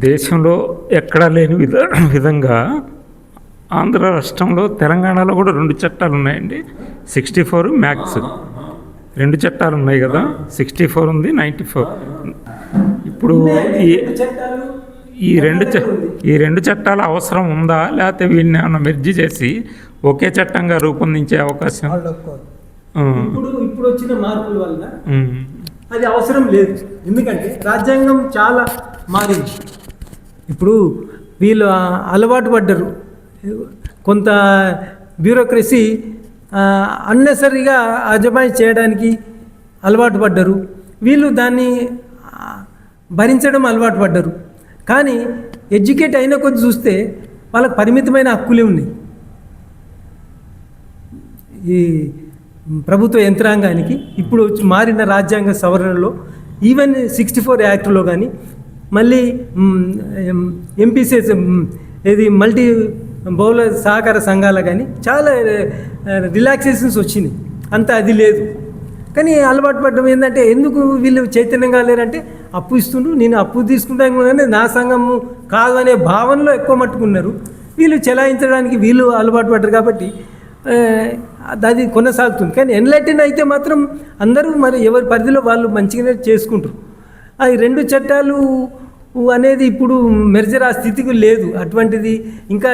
దేశంలో ఎక్కడా లేని విధంగా ఆంధ్ర రాష్ట్రంలో తెలంగాణలో కూడా 2 చట్టాలు ఉన్నాయండి. 64 మ్యాక్స్ 2 చట్టాలు ఉన్నాయి కదా. 64 ఉంది, 94. ఇప్పుడు ఈ రెండు చట్టాల అవసరం ఉందా, లేకపోతే వీళ్ళని ఏమన్నా మెర్జీ చేసి ఒకే చట్టంగా రూపొందించే అవకాశం? ఇప్పుడు వచ్చిన మార్పుల వల్ల అది అవసరం లేదు. ఎందుకంటే రాజ్యాంగం చాలా మారింది. ఇప్పుడు వీళ్ళు అలవాటు పడ్డరు, కొంత బ్యూరోక్రసీ అన్నెసరిగా అజమాయి చేయడానికి అలవాటు పడ్డరు. వీళ్ళు దాన్ని భరించడం అలవాటు పడ్డరు. కానీ ఎడ్యుకేట్ అయిన కొద్ది చూస్తే వాళ్ళకి పరిమితమైన హక్కులే ఉన్నాయి. ఈ ప్రభుత్వ యంత్రాంగానికి ఇప్పుడు మారిన రాజ్యాంగ సవరణలో ఈవెన్ 64 యాక్ట్లో కానీ, మళ్ళీ ఎంపీసీఎస్ ఇది మల్టీ బహుళ సహకార సంఘాలు కానీ చాలా రిలాక్సేషన్స్ వచ్చినాయి. అంత అది లేదు. కానీ అలవాటు పడడం ఏంటంటే, ఎందుకు వీళ్ళు చైతన్యంగా లేరంటే, అప్పు ఇస్తుండ్రు, నేను అప్పు తీసుకుంటాను, నా సంఘము కాదు అనే భావనలో ఎక్కువ మట్టుకున్నారు. వీళ్ళు చెలాయించడానికి వీళ్ళు అలవాటు పడ్డారు కాబట్టి అది కొనసాగుతుంది. కానీ ఎన్లైటన్ అయితే మాత్రం అందరూ మరి ఎవరి పరిధిలో వాళ్ళు మంచిగానే చేసుకుంటారు. ఈ 2 చట్టాలు అనేది ఇప్పుడు మెర్జర్ ఆ స్థితికి లేదు. అటువంటిది ఇంకా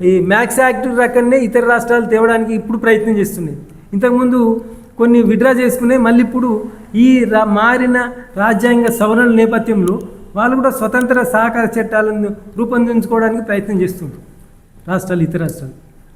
ఈ మ్యాక్స్ యాక్ట్ రకంగానే ఇతర రాష్ట్రాలు తేవడానికి ఇప్పుడు ప్రయత్నం చేస్తున్నాయి. ఇంతకుముందు కొన్ని విడ్రా చేసుకునే, మళ్ళీ ఇప్పుడు ఈ మారిన రాజ్యాంగ సవరణల నేపథ్యంలో వాళ్ళు కూడా స్వతంత్ర సహకార చట్టాలను రూపొందించుకోవడానికి ప్రయత్నం చేస్తుంటారు ఇతర రాష్ట్రాలు.